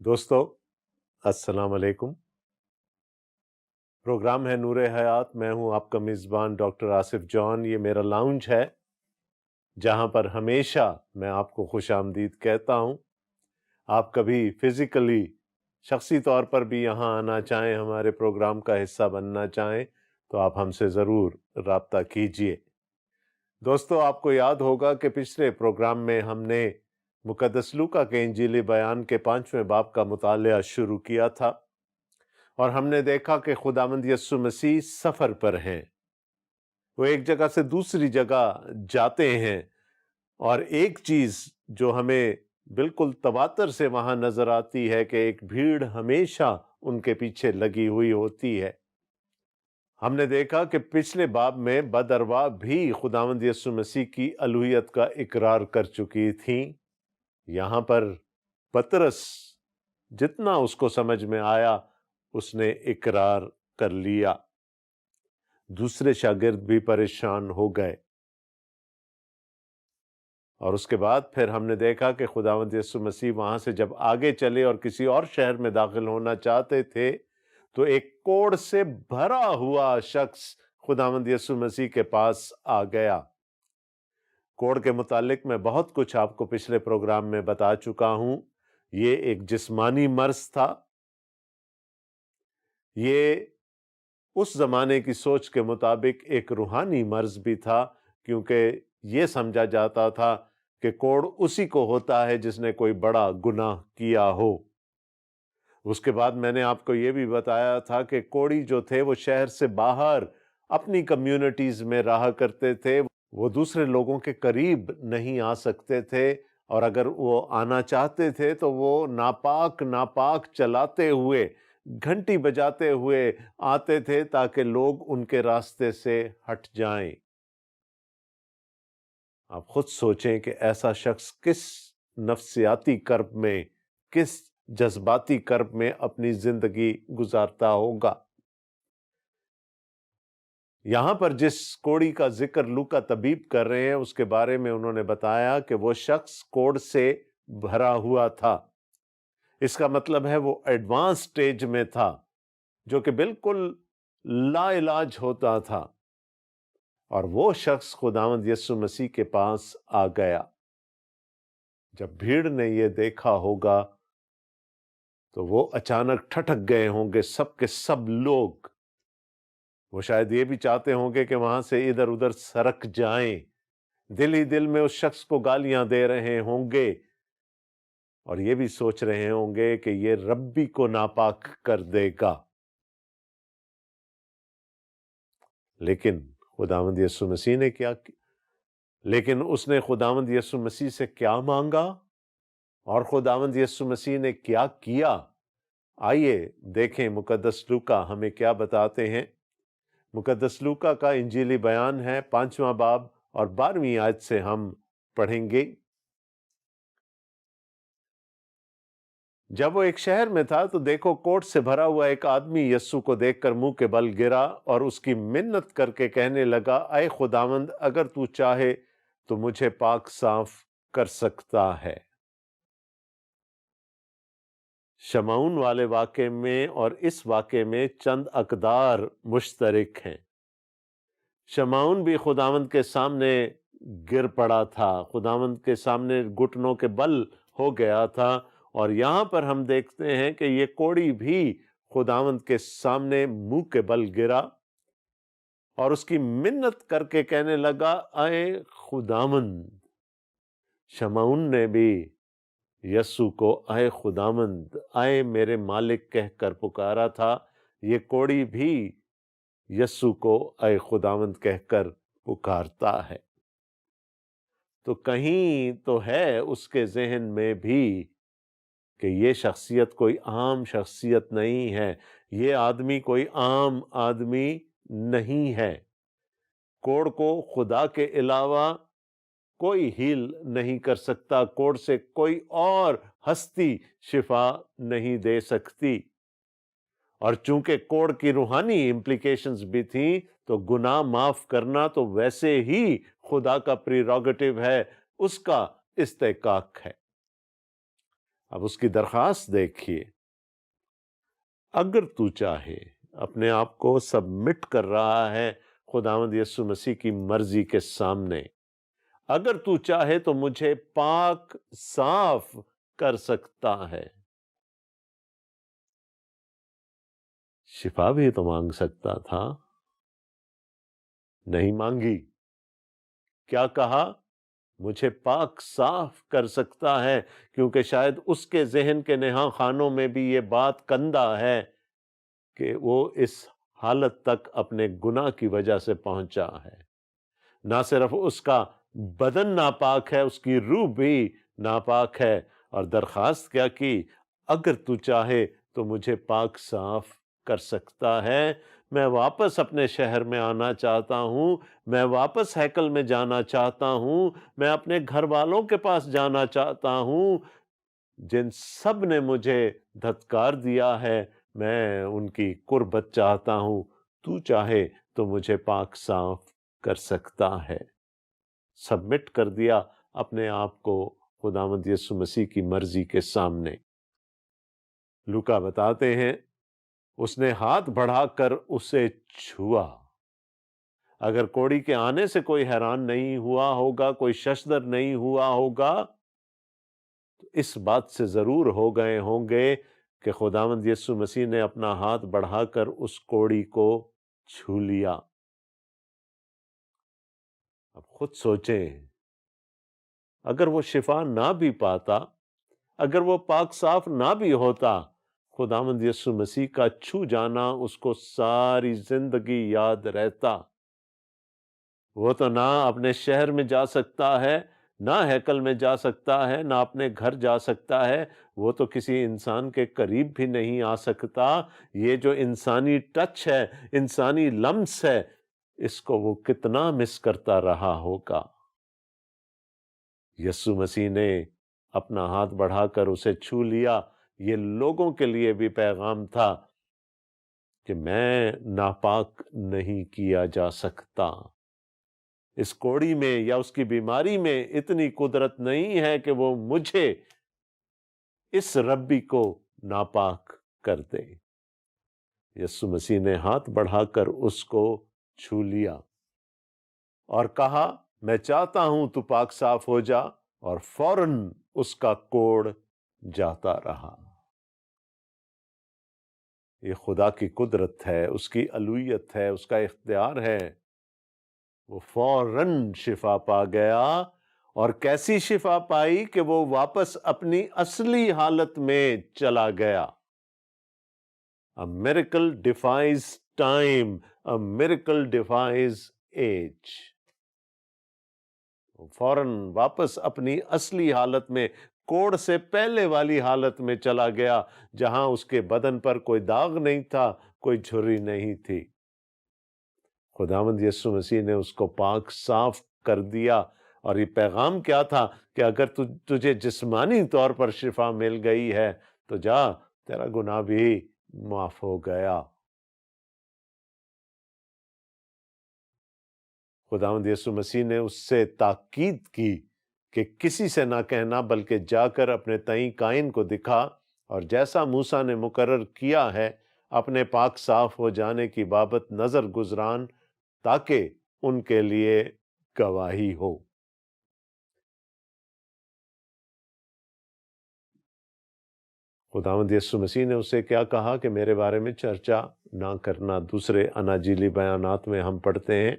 دوستو السلام علیکم۔ پروگرام ہے نور حیات، میں ہوں آپ کا میزبان ڈاکٹر آصف جان۔ یہ میرا لاؤنج ہے جہاں پر ہمیشہ میں آپ کو خوش آمدید کہتا ہوں۔ آپ کبھی فزیکلی شخصی طور پر بھی یہاں آنا چاہیں، ہمارے پروگرام کا حصہ بننا چاہیں تو آپ ہم سے ضرور رابطہ کیجئے۔ دوستو آپ کو یاد ہوگا کہ پچھلے پروگرام میں ہم نے مقدس لوکا کے انجیلی بیان کے 5ویں باب کا مطالعہ شروع کیا تھا، اور ہم نے دیکھا کہ خداوند یسوع مسیح سفر پر ہیں۔ وہ ایک جگہ سے دوسری جگہ جاتے ہیں، اور ایک چیز جو ہمیں بالکل تواتر سے وہاں نظر آتی ہے کہ ایک بھیڑ ہمیشہ ان کے پیچھے لگی ہوئی ہوتی ہے۔ ہم نے دیکھا کہ پچھلے باب میں بدارواح بھی خداوند یسوع مسیح کی الوہیت کا اقرار کر چکی تھیں۔ یہاں پر پطرس جتنا اس کو سمجھ میں آیا اس نے اقرار کر لیا۔ دوسرے شاگرد بھی پریشان ہو گئے، اور اس کے بعد پھر ہم نے دیکھا کہ خداوند یسوع مسیح وہاں سے جب آگے چلے اور کسی اور شہر میں داخل ہونا چاہتے تھے تو ایک کوڑ سے بھرا ہوا شخص خداوند یسوع مسیح کے پاس آ گیا۔ کوڑ کے متعلق میں بہت کچھ آپ کو پچھلے پروگرام میں بتا چکا ہوں۔ یہ ایک جسمانی مرض تھا۔ یہ اس زمانے کی سوچ کے مطابق ایک روحانی مرض بھی تھا، کیونکہ یہ سمجھا جاتا تھا کہ کوڑ اسی کو ہوتا ہے جس نے کوئی بڑا گناہ کیا ہو۔ اس کے بعد میں نے آپ کو یہ بھی بتایا تھا کہ کوڑی جو تھے وہ شہر سے باہر اپنی کمیونٹیز میں رہا کرتے تھے، وہ دوسرے لوگوں کے قریب نہیں آ سکتے تھے، اور اگر وہ آنا چاہتے تھے تو وہ ناپاک چلاتے ہوئے، گھنٹی بجاتے ہوئے آتے تھے تاکہ لوگ ان کے راستے سے ہٹ جائیں۔ آپ خود سوچیں کہ ایسا شخص کس نفسیاتی کرب میں، کس جذباتی کرب میں اپنی زندگی گزارتا ہوگا۔ یہاں پر جس کوڑی کا ذکر لوکا طبیب کر رہے ہیں اس کے بارے میں انہوں نے بتایا کہ وہ شخص کوڑ سے بھرا ہوا تھا۔ اس کا مطلب ہے وہ ایڈوانس سٹیج میں تھا، جو کہ بالکل لا علاج ہوتا تھا، اور وہ شخص خداوند یسوع مسیح کے پاس آ گیا۔ جب بھیڑ نے یہ دیکھا ہوگا تو وہ اچانک ٹھٹک گئے ہوں گے، سب کے سب لوگ۔ وہ شاید یہ بھی چاہتے ہوں گے کہ وہاں سے ادھر ادھر سرک جائیں، دل ہی دل میں اس شخص کو گالیاں دے رہے ہوں گے، اور یہ بھی سوچ رہے ہوں گے کہ یہ ربی کو ناپاک کر دے گا۔ لیکن خداوند یسوع مسیح نے اس نے خداوند یسوع مسیح سے کیا مانگا، اور خداوند یسوع مسیح نے کیا کیا؟ آئیے دیکھیں مقدس لوکا ہمیں کیا بتاتے ہیں۔ مقدس لوکا کا انجیلی بیان ہے 5واں باب اور 12ویں آیت سے ہم پڑھیں گے۔ جب وہ ایک شہر میں تھا تو دیکھو کوڑ سے بھرا ہوا ایک آدمی یسوع کو دیکھ کر منہ کے بل گرا اور اس کی منت کر کے کہنے لگا، اے خداوند اگر تو چاہے تو مجھے پاک صاف کر سکتا ہے۔ شمعون والے واقعے میں اور اس واقعے میں چند اقدار مشترک ہیں۔ شمعون بھی خداوند کے سامنے گر پڑا تھا، خداوند کے سامنے گھٹنوں کے بل ہو گیا تھا، اور یہاں پر ہم دیکھتے ہیں کہ یہ کوڑی بھی خداوند کے سامنے منہ کے بل گرا اور اس کی منت کر کے کہنے لگا، اے خداوند۔ شمعون نے بھی یسوع کو اے خداوند، اے میرے مالک کہہ کر پکارا تھا۔ یہ کوڑی بھی یسوع کو اے خداوند کہہ کر پکارتا ہے۔ تو کہیں تو ہے اس کے ذہن میں بھی کہ یہ شخصیت کوئی عام شخصیت نہیں ہے، یہ آدمی کوئی عام آدمی نہیں ہے۔ کوڑ کو خدا کے علاوہ کوئی ہیل نہیں کر سکتا، کوڑ سے کوئی اور ہستی شفا نہیں دے سکتی، اور چونکہ کوڑ کی روحانی امپلیکیشنز بھی تھیں تو گناہ معاف کرنا تو ویسے ہی خدا کا پریروگیٹو ہے، اس کا استحقاق ہے۔ اب اس کی درخواست دیکھیے، اگر تو چاہے، اپنے آپ کو سبمٹ کر رہا ہے خداوند یسوع مسیح کی مرضی کے سامنے، اگر تو چاہے تو مجھے پاک صاف کر سکتا ہے۔ شفا بھی تو مانگ سکتا تھا، نہیں مانگی۔ کیا کہا؟ مجھے پاک صاف کر سکتا ہے، کیونکہ شاید اس کے ذہن کے نہاں خانوں میں بھی یہ بات کندہ ہے کہ وہ اس حالت تک اپنے گناہ کی وجہ سے پہنچا ہے۔ نہ صرف اس کا بدن ناپاک ہے، اس کی روح بھی ناپاک ہے، اور درخواست کیا کی؟ اگر تو چاہے تو مجھے پاک صاف کر سکتا ہے۔ میں واپس اپنے شہر میں آنا چاہتا ہوں، میں واپس ہیکل میں جانا چاہتا ہوں، میں اپنے گھر والوں کے پاس جانا چاہتا ہوں جن سب نے مجھے دھتکار دیا ہے، میں ان کی قربت چاہتا ہوں۔ تو چاہے تو مجھے پاک صاف کر سکتا ہے۔ سبمٹ کر دیا اپنے آپ کو خداوند یسوع مسیح کی مرضی کے سامنے۔ لوکا بتاتے ہیں اس نے ہاتھ بڑھا کر اسے چھوا۔ اگر کوڑی کے آنے سے کوئی حیران نہیں ہوا ہوگا، کوئی ششدر نہیں ہوا ہوگا، تو اس بات سے ضرور ہو گئے ہوں گے کہ خداوند یسوع مسیح نے اپنا ہاتھ بڑھا کر اس کوڑی کو چھو لیا۔ اب خود سوچیں، اگر وہ شفا نہ بھی پاتا، اگر وہ پاک صاف نہ بھی ہوتا، خداوند یسوع مسیح کا چھو جانا اس کو ساری زندگی یاد رہتا۔ وہ تو نہ اپنے شہر میں جا سکتا ہے، نہ ہیکل میں جا سکتا ہے، نہ اپنے گھر جا سکتا ہے، وہ تو کسی انسان کے قریب بھی نہیں آ سکتا۔ یہ جو انسانی ٹچ ہے، انسانی لمس ہے، اس کو وہ کتنا مس کرتا رہا ہوگا۔ یسوع مسیح نے اپنا ہاتھ بڑھا کر اسے چھو لیا۔ یہ لوگوں کے لیے بھی پیغام تھا کہ میں ناپاک نہیں کیا جا سکتا۔ اس کوڑی میں یا اس کی بیماری میں اتنی قدرت نہیں ہے کہ وہ مجھے، اس ربی کو ناپاک کر دے۔ یسوع مسیح نے ہاتھ بڑھا کر اس کو چھو لیا اور کہا، میں چاہتا ہوں تو پاک صاف ہو جا، اور فوراً اس کا کوڑ جاتا رہا۔ یہ خدا کی قدرت ہے، اس کی الوہیت ہے، اس کا اختیار ہے۔ وہ فوراً شفا پا گیا، اور کیسی شفا پائی کہ وہ واپس اپنی اصلی حالت میں چلا گیا۔ A miracle defies time, a miracle defies age۔ فوراً واپس اپنی اصلی حالت میں، کوڑ سے پہلے والی حالت میں چلا گیا، جہاں اس کے بدن پر کوئی داغ نہیں تھا، کوئی جھری نہیں تھی۔ خداوند یسوع مسیح نے اس کو پاک صاف کر دیا۔ اور یہ پیغام کیا تھا کہ اگر تجھے جسمانی طور پر شفا مل گئی ہے تو جا، تیرا گناہ بھی معاف ہو گیا۔ خداوند یسوع مسیح نے اس سے تاکید کی کہ کسی سے نہ کہنا، بلکہ جا کر اپنے تئیں قائن کو دکھا، اور جیسا موسیٰ نے مقرر کیا ہے اپنے پاک صاف ہو جانے کی بابت نظر گزران، تاکہ ان کے لیے گواہی ہو۔ خداوند یسوع مسیح نے اسے کیا کہا کہ میرے بارے میں چرچا نہ کرنا۔ دوسرے اناجیلی بیانات میں ہم پڑھتے ہیں،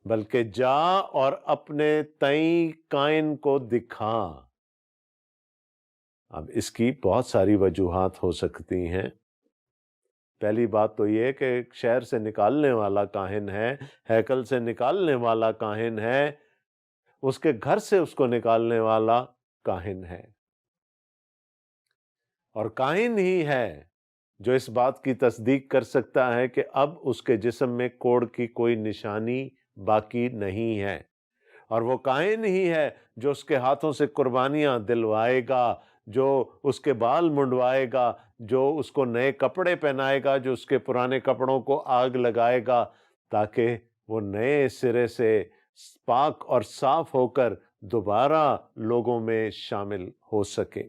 بلکہ جا اور اپنے تئیں قائن کو دکھا۔ اب اس کی بہت ساری وجوہات ہو سکتی ہیں۔ پہلی بات تو یہ کہ شہر سے نکالنے والا کاہن ہے، ہیکل سے نکالنے والا کاہن ہے، اس کے گھر سے اس کو نکالنے والا کاہن ہے، اور کاہن ہی ہے جو اس بات کی تصدیق کر سکتا ہے کہ اب اس کے جسم میں کوڑ کی کوئی نشانی باقی نہیں ہے، اور وہ کاہن ہی ہے جو اس کے ہاتھوں سے قربانیاں دلوائے گا، جو اس کے بال منڈوائے گا، جو اس کو نئے کپڑے پہنائے گا، جو اس کے پرانے کپڑوں کو آگ لگائے گا، تاکہ وہ نئے سرے سے پاک اور صاف ہو کر دوبارہ لوگوں میں شامل ہو سکے۔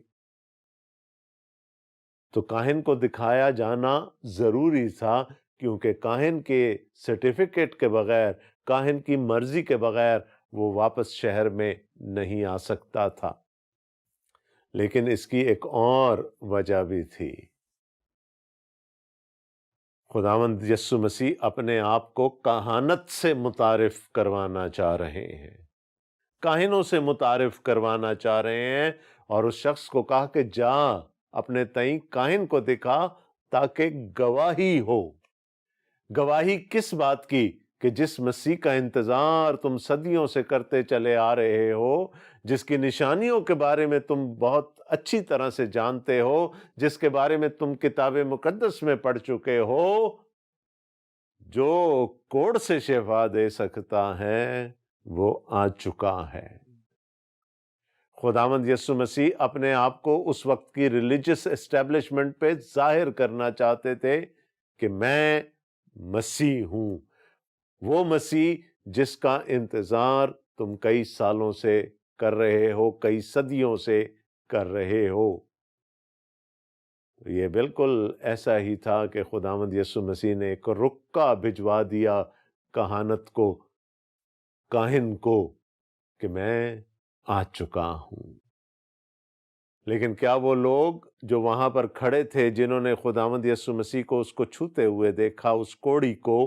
تو کاہن کو دکھایا جانا ضروری تھا، کیونکہ کاہن کے سرٹیفکیٹ کے بغیر، کاہن کی مرضی کے بغیر وہ واپس شہر میں نہیں آ سکتا تھا۔ لیکن اس کی ایک اور وجہ بھی تھی۔ خداوند یسوع مسیح اپنے آپ کو کہانت سے متعارف کروانا چاہ رہے ہیں، کاہنوں سے متعارف کروانا چاہ رہے ہیں، اور اس شخص کو کہا کہ جا اپنے تئیں کاہن کو دکھا تاکہ گواہی ہو۔ گواہی کس بات کی؟ کہ جس مسیح کا انتظار تم صدیوں سے کرتے چلے آ رہے ہو، جس کی نشانیوں کے بارے میں تم بہت اچھی طرح سے جانتے ہو، جس کے بارے میں تم کتاب مقدس میں پڑھ چکے ہو، جو کوڑ سے شفا دے سکتا ہے وہ آ چکا ہے۔ خداوند یسوع مسیح اپنے آپ کو اس وقت کی ریلیجس اسٹیبلشمنٹ پہ ظاہر کرنا چاہتے تھے کہ میں مسیح ہوں، وہ مسیح جس کا انتظار تم کئی سالوں سے کر رہے ہو، کئی صدیوں سے کر رہے ہو۔ یہ بالکل ایسا ہی تھا کہ خداوند یسوع مسیح نے ایک رکا بھجوا دیا کہانت کو، کاہن کو، کہ میں آ چکا ہوں۔ لیکن کیا وہ لوگ جو وہاں پر کھڑے تھے، جنہوں نے خداوند یسوع مسیح کو اس کو چھوتے ہوئے دیکھا، اس کوڑی کو،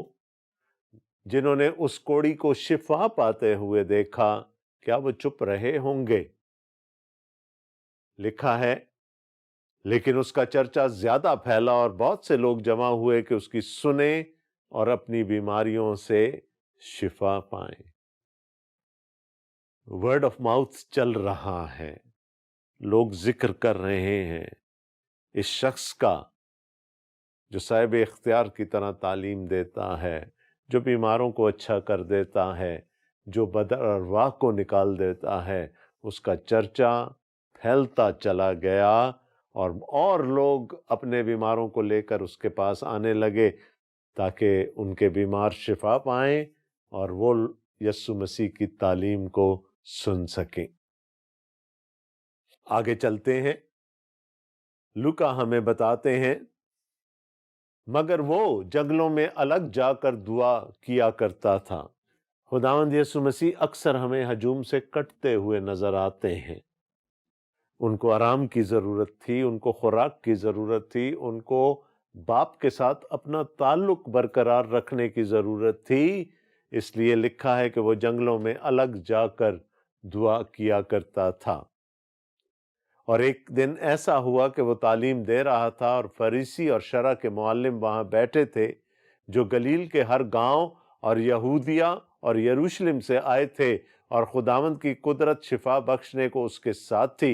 جنہوں نے اس کوڑی کو شفا پاتے ہوئے دیکھا، کیا وہ چپ رہے ہوں گے؟ لکھا ہے، لیکن اس کا چرچا زیادہ پھیلا اور بہت سے لوگ جمع ہوئے کہ اس کی سنیں اور اپنی بیماریوں سے شفا پائیں۔ ورڈ آف ماؤتھ چل رہا ہے، لوگ ذکر کر رہے ہیں اس شخص کا جو صاحب اختیار کی طرح تعلیم دیتا ہے، جو بیماروں کو اچھا کر دیتا ہے، جو بد ارواح کو نکال دیتا ہے۔ اس کا چرچا پھیلتا چلا گیا، اور لوگ اپنے بیماروں کو لے کر اس کے پاس آنے لگے تاکہ ان کے بیمار شفا پائیں اور وہ یسوع مسیح کی تعلیم کو سن سکیں۔ آگے چلتے ہیں، لوکا ہمیں بتاتے ہیں، مگر وہ جنگلوں میں الگ جا کر دعا کیا کرتا تھا۔ خداوند یسوع مسیح اکثر ہمیں ہجوم سے کٹتے ہوئے نظر آتے ہیں۔ ان کو آرام کی ضرورت تھی، ان کو خوراک کی ضرورت تھی، ان کو باپ کے ساتھ اپنا تعلق برقرار رکھنے کی ضرورت تھی، اس لیے لکھا ہے کہ وہ جنگلوں میں الگ جا کر دعا کیا کرتا تھا۔ اور ایک دن ایسا ہوا کہ وہ تعلیم دے رہا تھا، اور فریسی اور شرع کے معلم وہاں بیٹھے تھے، جو گلیل کے ہر گاؤں اور یہودیہ اور یروشلم سے آئے تھے، اور خداوند کی قدرت شفا بخشنے کو اس کے ساتھ تھی۔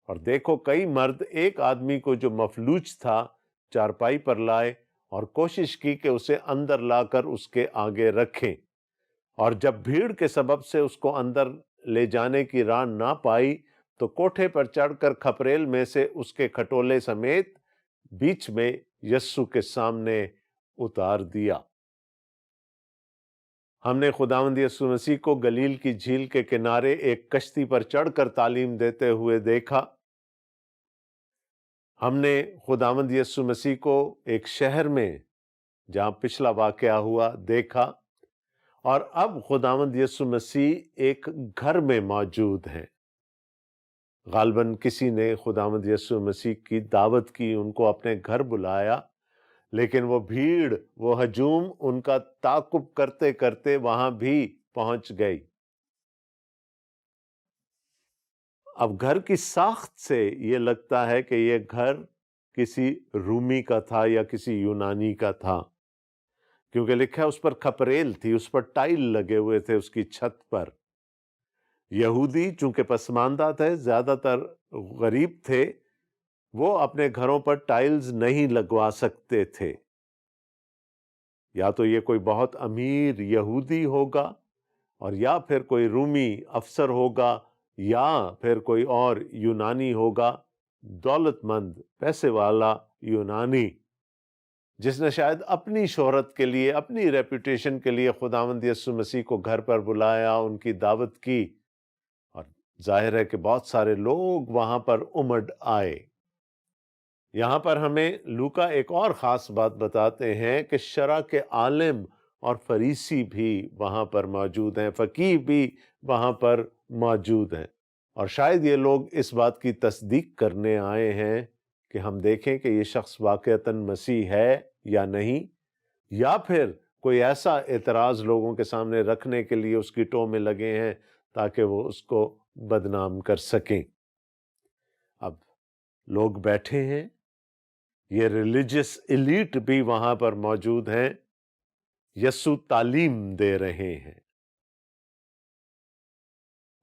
اور دیکھو، کئی مرد ایک آدمی کو جو مفلوج تھا چارپائی پر لائے اور کوشش کی کہ اسے اندر لا کر اس کے آگے رکھیں، اور جب بھیڑ کے سبب سے اس کو اندر لے جانے کی راہ نہ پائی تو کوٹھے پر چڑھ کر کھپریل میں سے اس کے کھٹولے سمیت بیچ میں یسوع کے سامنے اتار دیا۔ ہم نے خداوند یسوع مسیح کو گلیل کی جھیل کے کنارے ایک کشتی پر چڑھ کر تعلیم دیتے ہوئے دیکھا۔ ہم نے خداوند یسوع مسیح کو ایک شہر میں، جہاں پچھلا واقعہ ہوا، دیکھا، اور اب خداوند یسوع مسیح ایک گھر میں موجود ہیں۔ غالباً کسی نے خداوند یسوع مسیح کی دعوت کی، ان کو اپنے گھر بلایا، لیکن وہ بھیڑ، وہ ہجوم ان کا تعاقب کرتے کرتے وہاں بھی پہنچ گئی۔ اب گھر کی ساخت سے یہ لگتا ہے کہ یہ گھر کسی رومی کا تھا یا کسی یونانی کا تھا، کیونکہ لکھا ہے اس پر کھپریل تھی، اس پر ٹائل لگے ہوئے تھے اس کی چھت پر۔ یہودی چونکہ پسماندہ تھے، زیادہ تر غریب تھے، وہ اپنے گھروں پر ٹائلز نہیں لگوا سکتے تھے۔ یا تو یہ کوئی بہت امیر یہودی ہوگا، اور یا پھر کوئی رومی افسر ہوگا، یا پھر کوئی اور یونانی ہوگا، دولت مند، پیسے والا یونانی، جس نے شاید اپنی شہرت کے لیے، اپنی ریپوٹیشن کے لیے خداوند یسوع مسیح کو گھر پر بلایا، ان کی دعوت کی، اور ظاہر ہے کہ بہت سارے لوگ وہاں پر امڈ آئے۔ یہاں پر ہمیں لوکا ایک اور خاص بات بتاتے ہیں کہ شرع کے عالم اور فریسی بھی وہاں پر موجود ہیں، فقیہ بھی وہاں پر موجود ہیں، اور شاید یہ لوگ اس بات کی تصدیق کرنے آئے ہیں کہ ہم دیکھیں کہ یہ شخص واقعتاً مسیح ہے یا نہیں، یا پھر کوئی ایسا اعتراض لوگوں کے سامنے رکھنے کے لیے اس کی ٹو میں لگے ہیں تاکہ وہ اس کو بدنام کر سکیں۔ اب لوگ بیٹھے ہیں، یہ ریلیجس ایلیٹ بھی وہاں پر موجود ہیں، یسوع تعلیم دے رہے ہیں،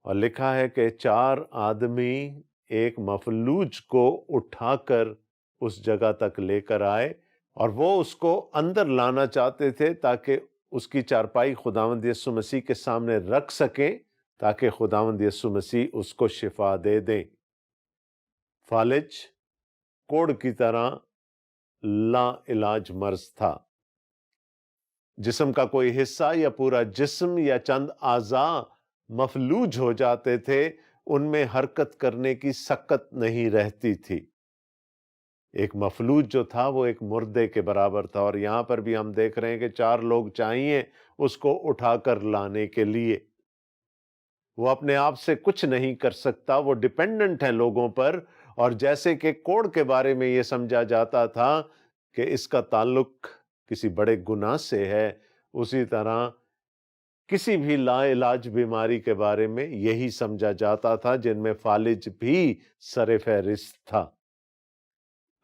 اور لکھا ہے کہ 4 آدمی ایک مفلوج کو اٹھا کر اس جگہ تک لے کر آئے، اور وہ اس کو اندر لانا چاہتے تھے تاکہ اس کی چارپائی خداوند یسوع مسیح کے سامنے رکھ سکیں تاکہ خداوند یسوع مسیح اس کو شفا دے دیں۔ فالج کوڑ کی طرح لا علاج مرض تھا، جسم کا کوئی حصہ یا پورا جسم یا چند اعضاء مفلوج ہو جاتے تھے، ان میں حرکت کرنے کی سکت نہیں رہتی تھی۔ ایک مفلوج جو تھا وہ ایک مردے کے برابر تھا، اور یہاں پر بھی ہم دیکھ رہے ہیں کہ 4 لوگ چاہیے اس کو اٹھا کر لانے کے لیے۔ وہ اپنے آپ سے کچھ نہیں کر سکتا، وہ ڈیپینڈنٹ ہے لوگوں پر، اور جیسے کہ کوڑ کے بارے میں یہ سمجھا جاتا تھا کہ اس کا تعلق کسی بڑے گناہ سے ہے، اسی طرح کسی بھی لا علاج بیماری کے بارے میں یہی سمجھا جاتا تھا، جن میں فالج بھی سر فہرست تھا۔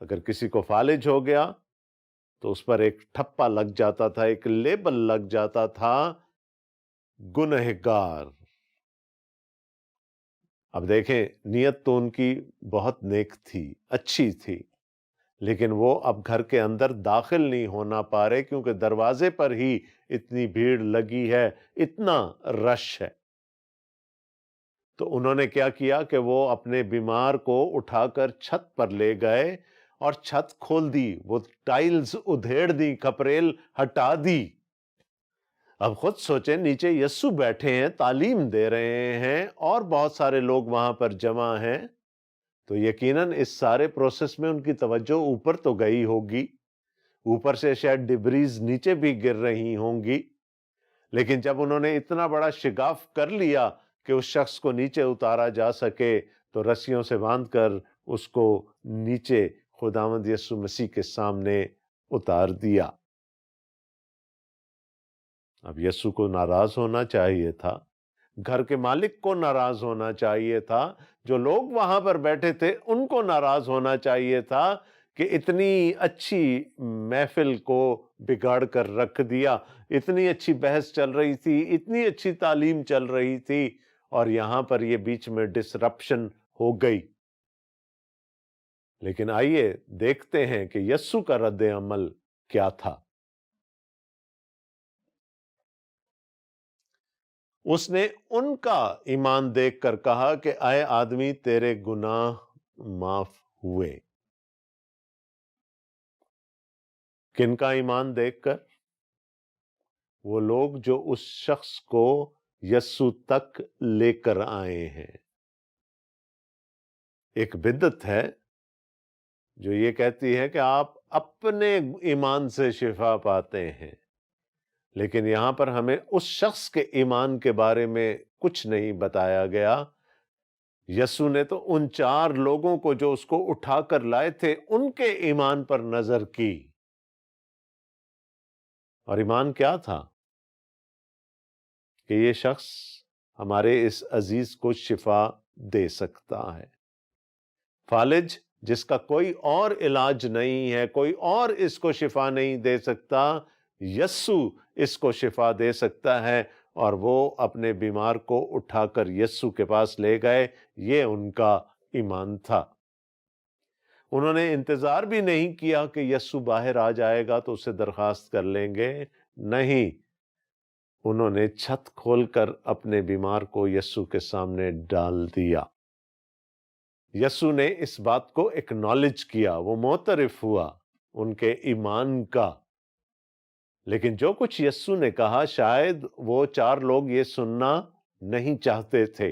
اگر کسی کو فالج ہو گیا تو اس پر ایک ٹھپا لگ جاتا تھا، ایک لیبل لگ جاتا تھا، گنہگار۔ اب دیکھیں، نیت تو ان کی بہت نیک تھی، اچھی تھی، لیکن وہ اب گھر کے اندر داخل نہیں ہونا پا رہے کیونکہ دروازے پر ہی اتنی بھیڑ لگی ہے، اتنا رش ہے۔ تو انہوں نے کیا کیا کہ وہ اپنے بیمار کو اٹھا کر چھت پر لے گئے اور چھت کھول دی، وہ ٹائلز ادھیڑ دی، کھپریل ہٹا دی۔ اب خود سوچیں، نیچے یسوع بیٹھے ہیں، تعلیم دے رہے ہیں، اور بہت سارے لوگ وہاں پر جمع ہیں، تو یقیناً اس سارے پروسیس میں ان کی توجہ اوپر تو گئی ہوگی، اوپر سے شاید ڈبریز نیچے بھی گر رہی ہوں گی، لیکن جب انہوں نے اتنا بڑا شگاف کر لیا کہ اس شخص کو نیچے اتارا جا سکے تو رسیوں سے باندھ کر اس کو نیچے خداوند یسوع مسیح کے سامنے اتار دیا۔ اب یسوع کو ناراض ہونا چاہیے تھا، گھر کے مالک کو ناراض ہونا چاہیے تھا، جو لوگ وہاں پر بیٹھے تھے ان کو ناراض ہونا چاہیے تھا کہ اتنی اچھی محفل کو بگاڑ کر رکھ دیا، اتنی اچھی بحث چل رہی تھی، اتنی اچھی تعلیم چل رہی تھی، اور یہاں پر یہ بیچ میں ڈسرپشن ہو گئی۔ لیکن آئیے دیکھتے ہیں کہ یسوع کا رد عمل کیا تھا۔ اس نے ان کا ایمان دیکھ کر کہا کہ اے آدمی، تیرے گناہ معاف ہوئے۔ کن کا ایمان دیکھ کر؟ وہ لوگ جو اس شخص کو یسوع تک لے کر آئے ہیں۔ ایک بدعت ہے جو یہ کہتی ہے کہ آپ اپنے ایمان سے شفا پاتے ہیں، لیکن یہاں پر ہمیں اس شخص کے ایمان کے بارے میں کچھ نہیں بتایا گیا۔ یسوع نے تو ان 4 لوگوں کو جو اس کو اٹھا کر لائے تھے ان کے ایمان پر نظر کی، اور ایمان کیا تھا؟ کہ یہ شخص ہمارے اس عزیز کو شفا دے سکتا ہے۔ فالج جس کا کوئی اور علاج نہیں ہے، کوئی اور اس کو شفا نہیں دے سکتا، یسوع اس کو شفا دے سکتا ہے، اور وہ اپنے بیمار کو اٹھا کر یسوع کے پاس لے گئے۔ یہ ان کا ایمان تھا۔ انہوں نے انتظار بھی نہیں کیا کہ یسوع باہر آ جائے گا تو اسے درخواست کر لیں گے، نہیں، انہوں نے چھت کھول کر اپنے بیمار کو یسوع کے سامنے ڈال دیا۔ یسوع نے اس بات کو ایکنالج کیا، وہ معترف ہوا ان کے ایمان کا، لیکن جو کچھ یسوع نے کہا شاید وہ 4 لوگ یہ سننا نہیں چاہتے تھے۔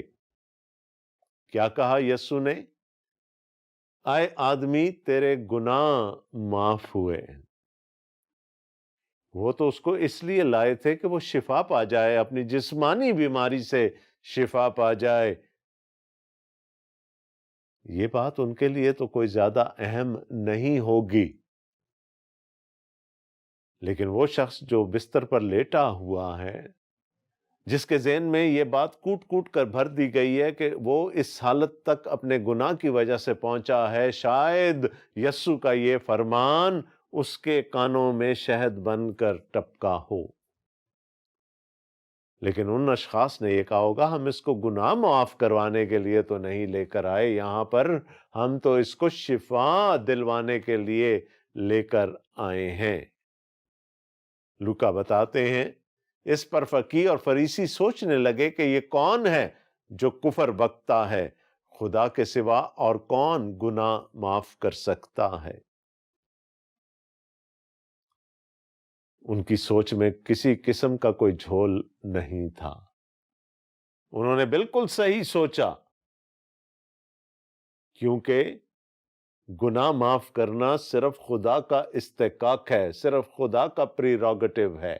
کیا کہا یسوع نے؟ اے آدمی تیرے گناہ معاف ہوئے۔ وہ تو اس کو اس لیے لائے تھے کہ وہ شفا پا جائے، اپنی جسمانی بیماری سے شفا پا جائے۔ یہ بات ان کے لیے تو کوئی زیادہ اہم نہیں ہوگی، لیکن وہ شخص جو بستر پر لیٹا ہوا ہے، جس کے ذہن میں یہ بات کوٹ کوٹ کر بھر دی گئی ہے کہ وہ اس حالت تک اپنے گناہ کی وجہ سے پہنچا ہے، شاید یسوع کا یہ فرمان اس کے کانوں میں شہد بن کر ٹپکا ہو۔ لیکن ان اشخاص نے یہ کہا ہوگا، ہم اس کو گناہ معاف کروانے کے لیے تو نہیں لے کر آئے یہاں پر، ہم تو اس کو شفا دلوانے کے لیے لے کر آئے ہیں۔ لوکا بتاتے ہیں، اس پر فقیہ اور فریسی سوچنے لگے کہ یہ کون ہے جو کفر بکتا ہے، خدا کے سوا اور کون گناہ معاف کر سکتا ہے۔ ان کی سوچ میں کسی قسم کا کوئی جھول نہیں تھا، انہوں نے بالکل صحیح سوچا، کیونکہ گناہ معاف کرنا صرف خدا کا استحقاق ہے، صرف خدا کا پریروگیٹو ہے۔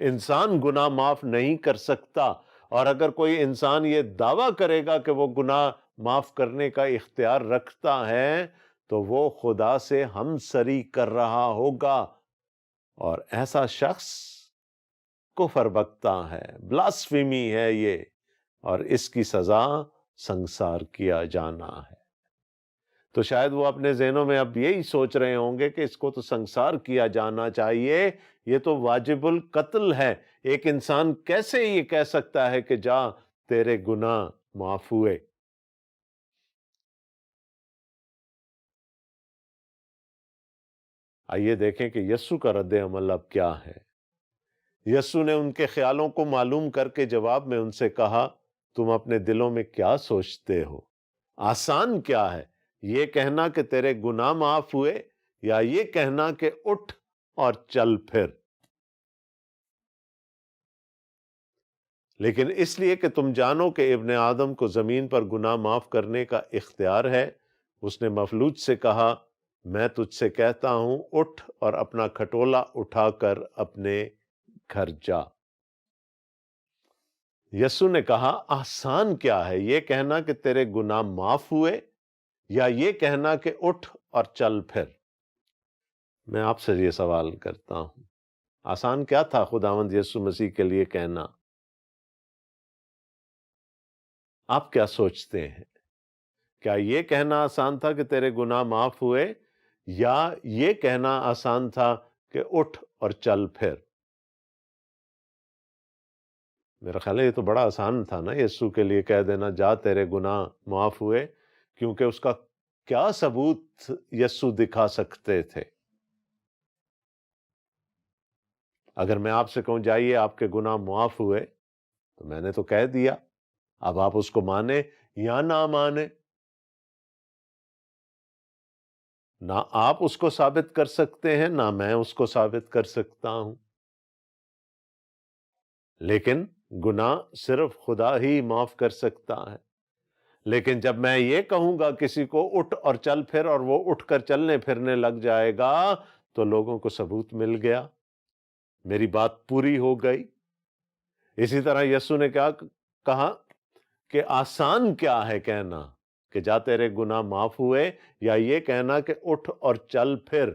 انسان گناہ معاف نہیں کر سکتا، اور اگر کوئی انسان یہ دعویٰ کرے گا کہ وہ گناہ معاف کرنے کا اختیار رکھتا ہے تو وہ خدا سے ہمسری کر رہا ہوگا، اور ایسا شخص کفر بکتا ہے، بلاسفیمی ہے یہ، اور اس کی سزا سنسار کیا جانا ہے۔ تو شاید وہ اپنے ذہنوں میں اب یہی سوچ رہے ہوں گے کہ اس کو تو سنسار کیا جانا چاہیے، یہ تو واجب القتل ہے، ایک انسان کیسے یہ کہہ سکتا ہے کہ جا تیرے گناہ معاف ہوئے۔ آئیے دیکھیں کہ یسوع کا رد عمل اب کیا ہے۔ یسوع نے ان کے خیالوں کو معلوم کر کے جواب میں ان سے کہا، تم اپنے دلوں میں کیا سوچتے ہو؟ آسان کیا ہے، یہ کہنا کہ تیرے گناہ معاف ہوئے، یا یہ کہنا کہ اٹھ اور چل پھر؟ لیکن اس لیے کہ تم جانو کہ ابن آدم کو زمین پر گناہ معاف کرنے کا اختیار ہے، اس نے مفلوج سے کہا، میں تجھ سے کہتا ہوں، اٹھ اور اپنا کھٹولا اٹھا کر اپنے گھر جا۔ یسوع نے کہا، آسان کیا ہے، یہ کہنا کہ تیرے گناہ معاف ہوئے، یا یہ کہنا کہ اٹھ اور چل پھر؟ میں آپ سے یہ سوال کرتا ہوں، آسان کیا تھا خداوند یسوع مسیح کے لیے کہنا؟ آپ کیا سوچتے ہیں؟ کیا یہ کہنا آسان تھا کہ تیرے گناہ معاف ہوئے، یا یہ کہنا آسان تھا کہ اٹھ اور چل پھر؟ میرا خیال ہے یہ تو بڑا آسان تھا نا یسوع کے لیے کہہ دینا، جا تیرے گناہ معاف ہوئے، کیونکہ اس کا کیا ثبوت یسوع دکھا سکتے تھے؟ اگر میں آپ سے کہوں جائیے آپ کے گناہ معاف ہوئے، تو میں نے تو کہہ دیا، اب آپ اس کو مانیں یا نہ مانیں، نہ آپ اس کو ثابت کر سکتے ہیں، نہ میں اس کو ثابت کر سکتا ہوں۔ لیکن گناہ صرف خدا ہی معاف کر سکتا ہے۔ لیکن جب میں یہ کہوں گا کسی کو اٹھ اور چل پھر، اور وہ اٹھ کر چلنے پھرنے لگ جائے گا، تو لوگوں کو ثبوت مل گیا، میری بات پوری ہو گئی۔ اسی طرح یسوع نے کیا کہا کہ آسان کیا ہے کہنا کہ جا تیرے گناہ معاف ہوئے، یا یہ کہنا کہ اٹھ اور چل پھر؟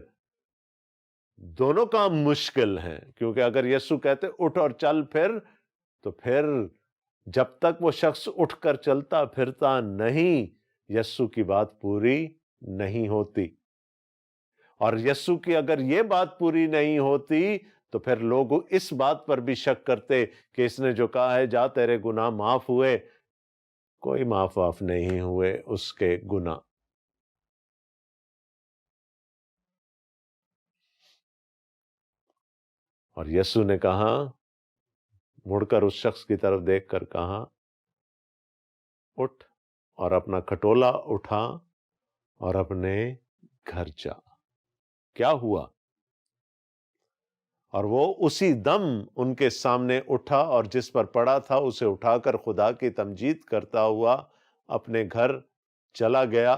دونوں کام مشکل ہیں، کیونکہ اگر یسوع کہتے اٹھ اور چل پھر، تو پھر جب تک وہ شخص اٹھ کر چلتا پھرتا نہیں، یسوع کی بات پوری نہیں ہوتی۔ اور یسوع کی اگر یہ بات پوری نہیں ہوتی تو پھر لوگ اس بات پر بھی شک کرتے کہ اس نے جو کہا ہے جا تیرے گناہ معاف ہوئے، کوئی معاف نہیں ہوئے اس کے گناہ۔ اور یسوع نے کہا، مڑ کر اس شخص کی طرف دیکھ کر کہا، اٹھ اور اپنا کھٹولا اٹھا اور اپنے گھر جا۔ کیا ہوا؟ اور وہ اسی دم ان کے سامنے اٹھا، اور جس پر پڑا تھا اسے اٹھا کر خدا کی تمجید کرتا ہوا اپنے گھر چلا گیا۔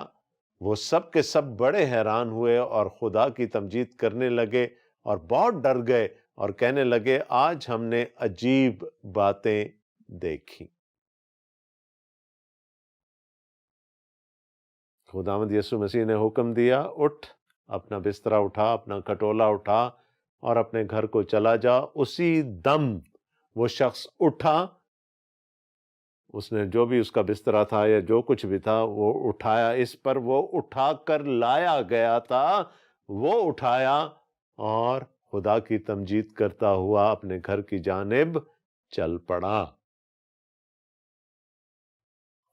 وہ سب کے سب بڑے حیران ہوئے اور خدا کی تمجید کرنے لگے اور بہت ڈر گئے اور کہنے لگے آج ہم نے عجیب باتیں دیکھی۔ خداوند یسوع مسیح نے حکم دیا اٹھ، اپنا بسترا اٹھا، اپنا کھٹولا اٹھا اور اپنے گھر کو چلا جا۔ اسی دم وہ شخص اٹھا، اس نے جو بھی اس کا بسترا تھا یا جو کچھ بھی تھا وہ اٹھایا، اس پر وہ اٹھا کر لایا گیا تھا، وہ اٹھایا اور خدا کی تمجید کرتا ہوا اپنے گھر کی جانب چل پڑا۔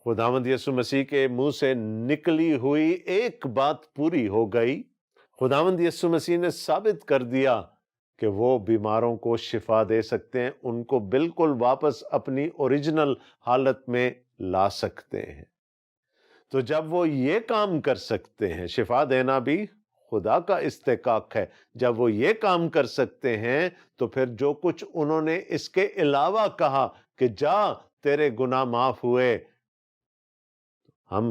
خداوند یسوع مسیح کے منہ سے نکلی ہوئی ایک بات پوری ہو گئی۔ خداوند یسوع مسیح نے ثابت کر دیا کہ وہ بیماروں کو شفا دے سکتے ہیں، ان کو بالکل واپس اپنی اوریجنل حالت میں لا سکتے ہیں۔ تو جب وہ یہ کام کر سکتے ہیں، شفا دینا بھی خدا کا استحقاق ہے، جب وہ یہ کام کر سکتے ہیں تو پھر جو کچھ انہوں نے اس کے علاوہ کہا کہ جا تیرے گناہ معاف ہوئے، ہم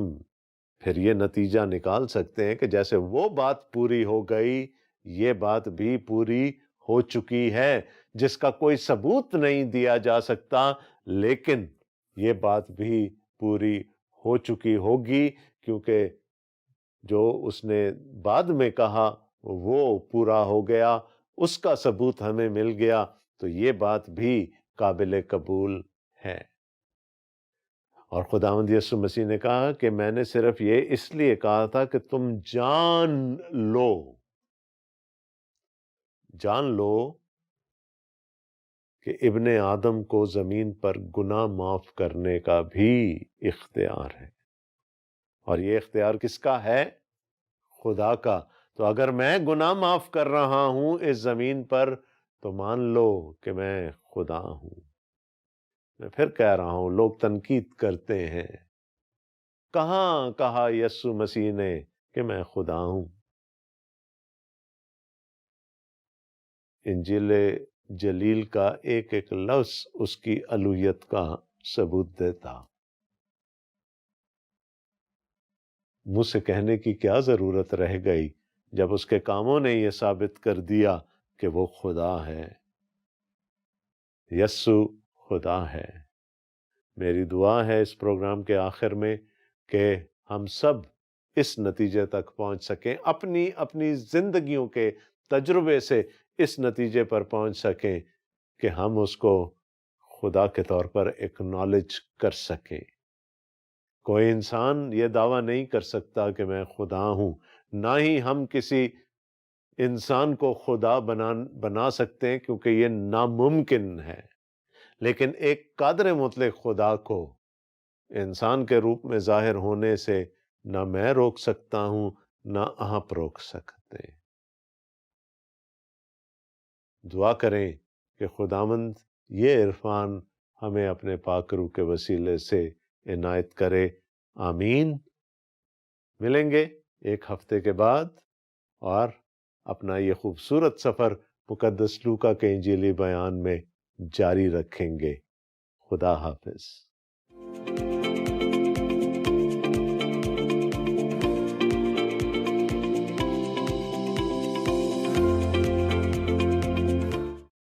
پھر یہ نتیجہ نکال سکتے ہیں کہ جیسے وہ بات پوری ہو گئی، یہ بات بھی پوری ہو چکی ہے، جس کا کوئی ثبوت نہیں دیا جا سکتا، لیکن یہ بات بھی پوری ہو چکی ہوگی، کیونکہ جو اس نے بعد میں کہا وہ پورا ہو گیا، اس کا ثبوت ہمیں مل گیا، تو یہ بات بھی قابل قبول ہے۔ اور خداوند یسوع مسیح نے کہا کہ میں نے صرف یہ اس لیے کہا تھا کہ تم جان لو کہ ابن آدم کو زمین پر گناہ معاف کرنے کا بھی اختیار ہے، اور یہ اختیار کس کا ہے؟ خدا کا۔ تو اگر میں گناہ معاف کر رہا ہوں اس زمین پر تو مان لو کہ میں خدا ہوں۔ میں پھر کہہ رہا ہوں، لوگ تنقید کرتے ہیں، کہاں کہا یسوع مسیح نے کہ میں خدا ہوں؟ انجیل جلیل کا ایک ایک لفظ اس کی الوہیت کا ثبوت دیتا۔ منہ سے کہنے کی کیا ضرورت رہ گئی جب اس کے کاموں نے یہ ثابت کر دیا کہ وہ خدا ہے، یسوع خدا ہے۔ میری دعا ہے اس پروگرام کے آخر میں کہ ہم سب اس نتیجے تک پہنچ سکیں، اپنی اپنی زندگیوں کے تجربے سے اس نتیجے پر پہنچ سکیں کہ ہم اس کو خدا کے طور پر ایکنالج کر سکیں۔ کوئی انسان یہ دعویٰ نہیں کر سکتا کہ میں خدا ہوں، نہ ہی ہم کسی انسان کو خدا بنا سکتے ہیں، کیونکہ یہ ناممکن ہے۔ لیکن ایک قادر مطلق خدا کو انسان کے روپ میں ظاہر ہونے سے نہ میں روک سکتا ہوں، نہ آپ روک سکتے۔ دعا کریں کہ خداوند یہ عرفان ہمیں اپنے پاک روح کے وسیلے سے عنایت کرے۔ آمین۔ ملیں گے ایک ہفتے کے بعد اور اپنا یہ خوبصورت سفر مقدس لوکا کے انجیلی بیان میں جاری رکھیں گے۔ خدا حافظ۔